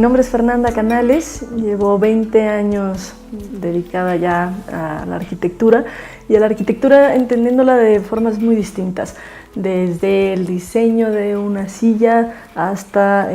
nombre es Fernanda Canales, llevo 20 años dedicada ya a la arquitectura y a la arquitectura entendiéndola de formas muy distintas, desde el diseño de una silla hasta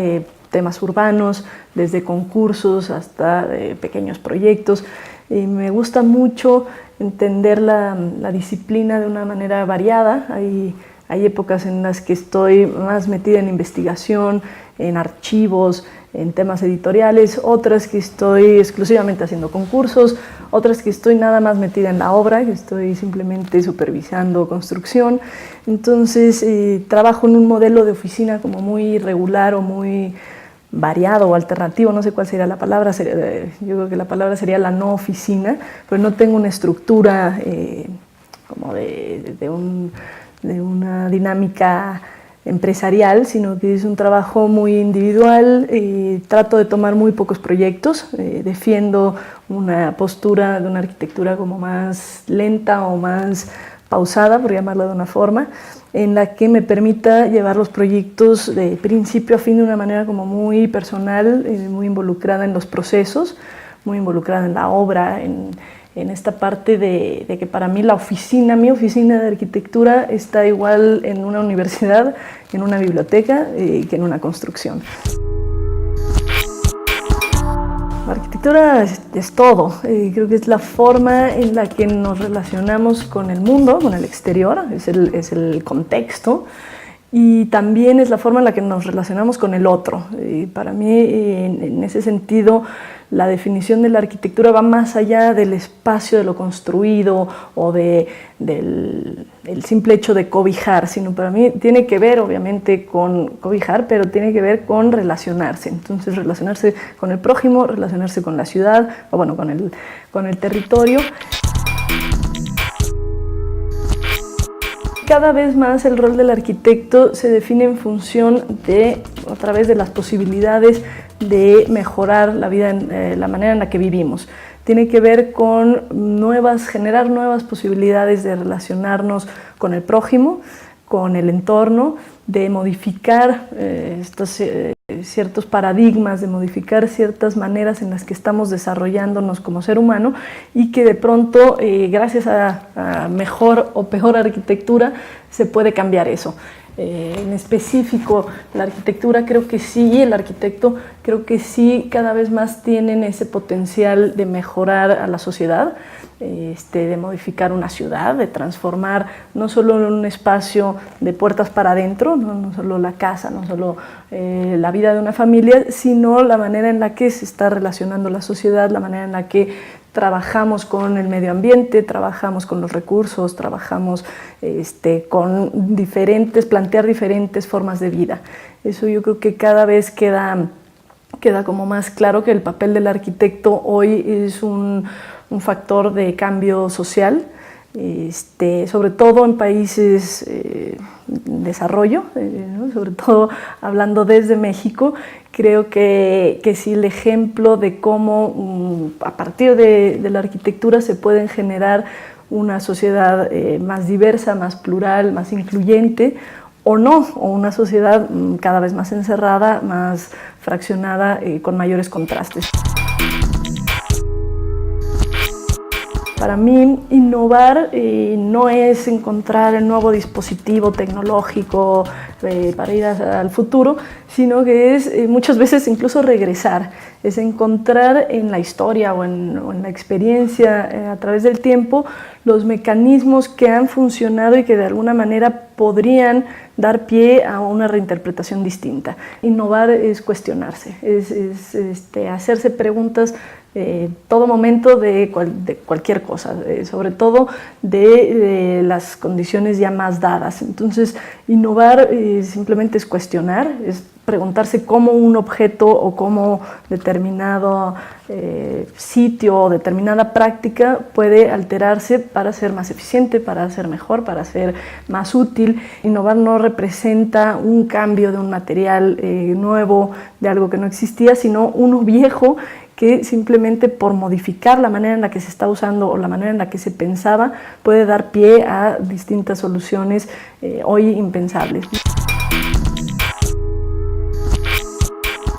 temas urbanos, desde concursos hasta pequeños proyectos. Y me gusta mucho entender la disciplina de una manera variada. Hay épocas en las que estoy más metida en investigación, en archivos, en temas editoriales, otras que estoy exclusivamente haciendo concursos, otras que estoy nada más metida en la obra, que estoy simplemente supervisando construcción. Entonces trabajo en un modelo de oficina como muy regular o muy variado o alternativo, no sé cuál sería la palabra, yo creo que la palabra sería la no oficina, pero no tengo una estructura como de una dinámica empresarial, sino que es un trabajo muy individual. Trato de tomar muy pocos proyectos, defiendo una postura de una arquitectura como más lenta o más pausada, por llamarla de una forma, en la que me permita llevar los proyectos de principio a fin de una manera como muy personal, muy involucrada en los procesos, muy involucrada en la obra, en esta parte de que para mí mi oficina de arquitectura está igual en una universidad, en una biblioteca, que en una construcción. La arquitectura es todo, creo que es la forma en la que nos relacionamos con el mundo, con el exterior, es el contexto, y también es la forma en la que nos relacionamos con el otro. Para mí, en ese sentido, la definición de la arquitectura va más allá del espacio, de lo construido o del simple hecho de cobijar, sino para mí tiene que ver obviamente con cobijar, pero tiene que ver con relacionarse. Entonces relacionarse con el prójimo, relacionarse con la ciudad, o bueno, con el territorio. Cada vez más el rol del arquitecto se define en función a través de las posibilidades de mejorar la vida, la manera en la que vivimos. Tiene que ver con generar nuevas posibilidades de relacionarnos con el prójimo, con el entorno, de modificar ciertos paradigmas, de modificar ciertas maneras en las que estamos desarrollándonos como ser humano y que de pronto, gracias a mejor o peor arquitectura, se puede cambiar eso. En específico, la arquitectura creo que sí, el arquitecto creo que sí cada vez más tienen ese potencial de mejorar a la sociedad, de modificar una ciudad, de transformar no solo un espacio de puertas para adentro, no solo la casa, no solo la vida de una familia, sino la manera en la que se está relacionando la sociedad, la manera en la que trabajamos con el medio ambiente, trabajamos con los recursos, trabajamos con plantear diferentes formas de vida. Eso yo creo que cada vez queda como más claro que el papel del arquitecto hoy es un factor de cambio social, sobre todo en países en desarrollo, ¿no? Sobre todo hablando desde México. Creo que sí, el ejemplo de cómo a partir de la arquitectura se pueden generar una sociedad más diversa, más plural, más incluyente, o no, o una sociedad cada vez más encerrada, más fraccionada, con mayores contrastes. Para mí, innovar no es encontrar el nuevo dispositivo tecnológico para ir al futuro, sino que es muchas veces incluso regresar, es encontrar en la historia o en la experiencia a través del tiempo los mecanismos que han funcionado y que de alguna manera podrían dar pie a una reinterpretación distinta. Innovar es cuestionarse, es hacerse preguntas todo momento de cualquier cosa, sobre todo de las condiciones ya más dadas. Entonces, innovar simplemente es cuestionar, es preguntarse cómo un objeto o cómo determinado sitio o determinada práctica puede alterarse para ser más eficiente, para ser mejor, para ser más útil. Innovar no representa un cambio de un material nuevo, de algo que no existía, sino uno viejo que simplemente por modificar la manera en la que se está usando o la manera en la que se pensaba puede dar pie a distintas soluciones hoy impensables.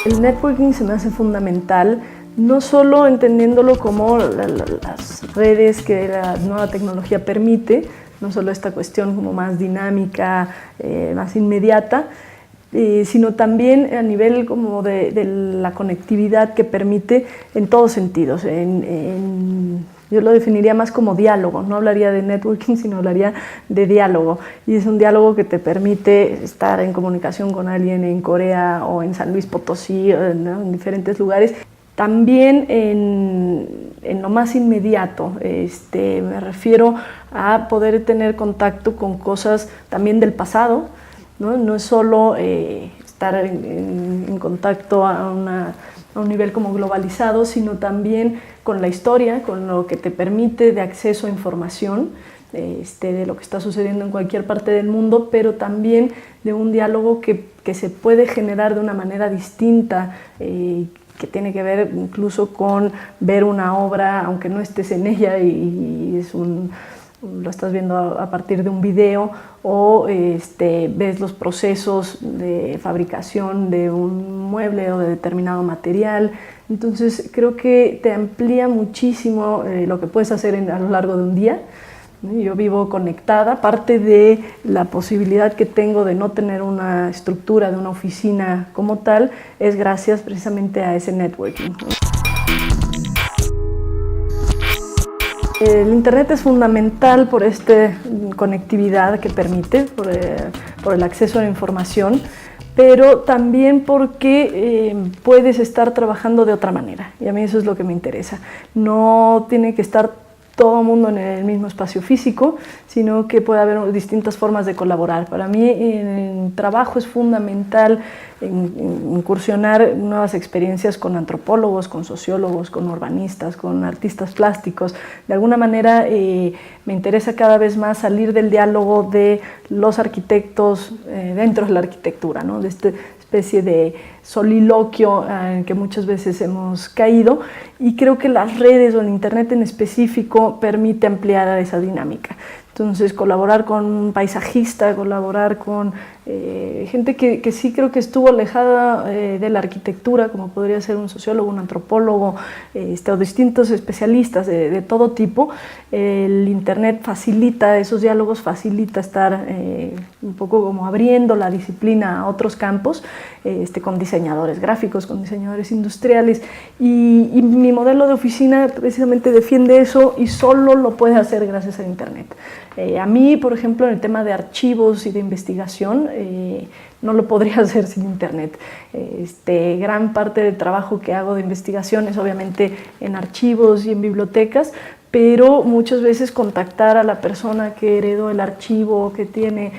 El networking se me hace fundamental, no solo entendiéndolo como las redes que la nueva tecnología permite, no solo esta cuestión como más dinámica, más inmediata, sino también a nivel como de la conectividad que permite en todos sentidos. Yo lo definiría más como diálogo, no hablaría de networking, sino hablaría de diálogo. Y es un diálogo que te permite estar en comunicación con alguien en Corea o en San Luis Potosí, ¿no? En diferentes lugares. También en lo más inmediato, me refiero a poder tener contacto con cosas también del pasado, ¿no? No es solo estar en contacto a un nivel como globalizado, sino también con la historia, con lo que te permite de acceso a información de lo que está sucediendo en cualquier parte del mundo, pero también de un diálogo que se puede generar de una manera distinta, que tiene que ver incluso con ver una obra, aunque no estés en ella y lo estás viendo a partir de un video, o ves los procesos de fabricación de un mueble o de determinado material. Entonces creo que te amplía muchísimo lo que puedes hacer a lo largo de un día. Yo vivo conectada, parte de la posibilidad que tengo de no tener una estructura de una oficina como tal es gracias precisamente a ese networking. El Internet es fundamental por esta conectividad que permite, por el acceso a la información, pero también porque puedes estar trabajando de otra manera, y a mí eso es lo que me interesa. No tiene que estar todo el mundo en el mismo espacio físico, sino que puede haber distintas formas de colaborar. Para mí en el trabajo es fundamental incursionar nuevas experiencias con antropólogos, con sociólogos, con urbanistas, con artistas plásticos. De alguna manera me interesa cada vez más salir del diálogo de los arquitectos dentro de la arquitectura, ¿no? De esta especie de soliloquio en que muchas veces hemos caído, y creo que las redes o el Internet en específico permite ampliar esa dinámica. Entonces, colaborar con un paisajista, colaborar con gente que sí creo que estuvo alejada de la arquitectura, como podría ser un sociólogo, un antropólogo, o distintos especialistas de todo tipo. El Internet facilita esos diálogos, facilita estar un poco como abriendo la disciplina a otros campos, con diseñadores gráficos, con diseñadores industriales, y mi modelo de oficina precisamente defiende eso y solo lo puede hacer gracias al Internet. A mí, por ejemplo, en el tema de archivos y de investigación, no lo podría hacer sin Internet. Gran parte del trabajo que hago de investigación es obviamente en archivos y en bibliotecas, pero muchas veces contactar a la persona que heredó el archivo, que tiene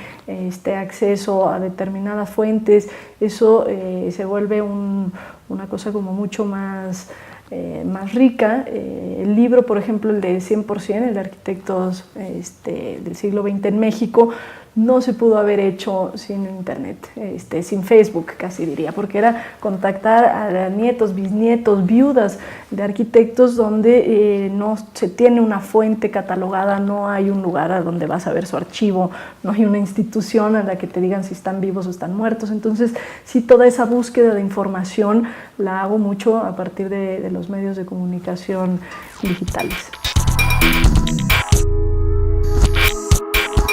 acceso a determinadas fuentes, eso se vuelve una cosa como mucho más rica. El libro, por ejemplo, el de 100%, el de arquitectos del siglo XX en México, no se pudo haber hecho sin Internet, sin Facebook casi diría, porque era contactar a nietos, bisnietos, viudas de arquitectos donde no se tiene una fuente catalogada, no hay un lugar a donde vas a ver su archivo, no hay una institución a la que te digan si están vivos o están muertos. Entonces, sí, toda esa búsqueda de información la hago mucho a partir de los medios de comunicación digitales.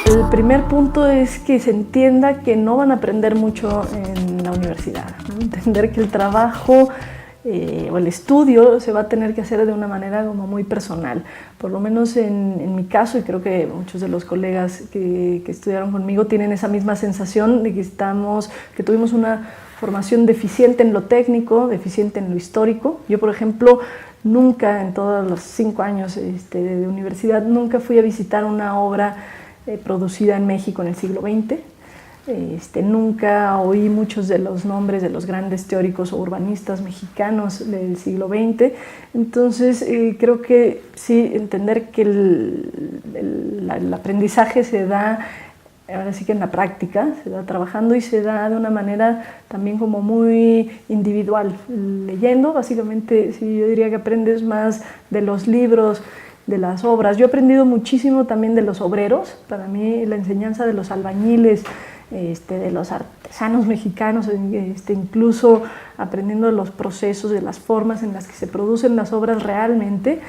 El primer punto es que se entienda que no van a aprender mucho en la universidad, ¿no? Entender que el trabajo o el estudio se va a tener que hacer de una manera como muy personal. Por lo menos en mi caso, y creo que muchos de los colegas que estudiaron conmigo tienen esa misma sensación de que tuvimos una formación deficiente en lo técnico, deficiente en lo histórico. Yo, por ejemplo, nunca en todos los 5 años de universidad, nunca fui a visitar una obra producida en México en el siglo XX. Nunca oí muchos de los nombres de los grandes teóricos o urbanistas mexicanos del siglo XX. Entonces, creo que sí, entender que el aprendizaje se da, ahora sí que en la práctica, se da trabajando y se da de una manera también como muy individual. Leyendo, básicamente, sí, yo diría que aprendes más de los libros, de las obras. Yo he aprendido muchísimo también de los obreros. Para mí la enseñanza de los albañiles de los artesanos mexicanos, incluso aprendiendo de los procesos, de las formas en las que se producen las obras realmente,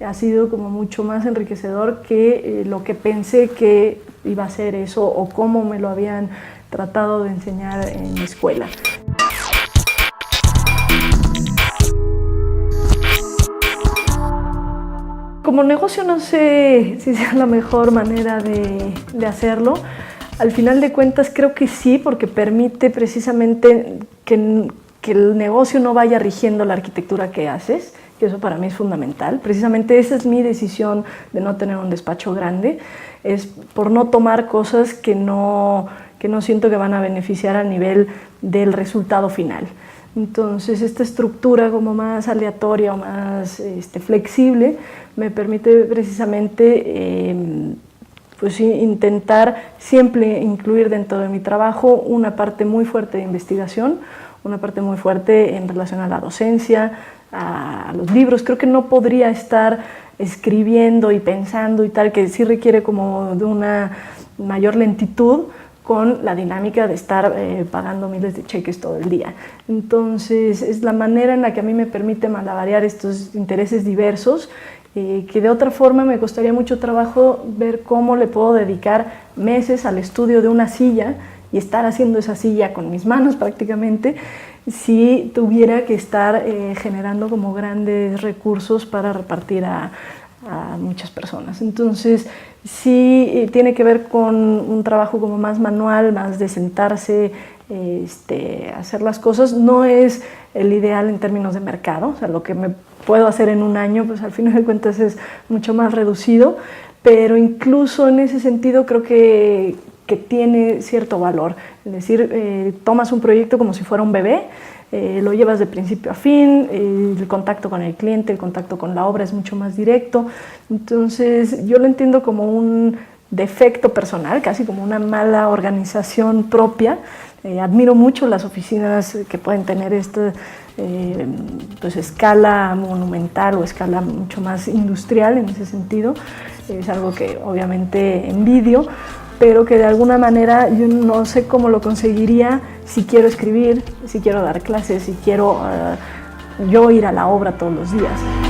ha sido como mucho más enriquecedor que lo que pensé que iba a ser eso o cómo me lo habían tratado de enseñar en la escuela. Como negocio no sé si sea la mejor manera de hacerlo. Al final de cuentas creo que sí, porque permite precisamente que el negocio no vaya rigiendo la arquitectura que haces, que eso para mí es fundamental. Precisamente esa es mi decisión de no tener un despacho grande, es por no tomar cosas que no siento que van a beneficiar a nivel del resultado final. Entonces esta estructura como más aleatoria o más flexible me permite precisamente pues intentar siempre incluir dentro de mi trabajo una parte muy fuerte de investigación, una parte muy fuerte en relación a la docencia, a los libros. Creo que no podría estar escribiendo y pensando y tal, que sí requiere como de una mayor lentitud con la dinámica de estar pagando miles de cheques todo el día. Entonces es la manera en la que a mí me permite malabarear estos intereses diversos, que de otra forma me costaría mucho trabajo ver cómo le puedo dedicar meses al estudio de una silla y estar haciendo esa silla con mis manos prácticamente, si tuviera que estar generando como grandes recursos para repartir a muchas personas. Entonces sí tiene que ver con un trabajo como más manual, más de sentarse, hacer las cosas. No es el ideal en términos de mercado, o sea, lo que me puedo hacer en un año, pues al final de cuentas es mucho más reducido, pero incluso en ese sentido creo que tiene cierto valor. Es decir, tomas un proyecto como si fuera un bebé, lo llevas de principio a fin, el contacto con el cliente, el contacto con la obra es mucho más directo. Entonces yo lo entiendo como un defecto personal, casi como una mala organización propia. Admiro mucho las oficinas que pueden tener esta pues escala monumental o escala mucho más industrial en ese sentido. Es algo que obviamente envidio, pero que de alguna manera yo no sé cómo lo conseguiría si quiero escribir, si quiero dar clases, si quiero yo ir a la obra todos los días.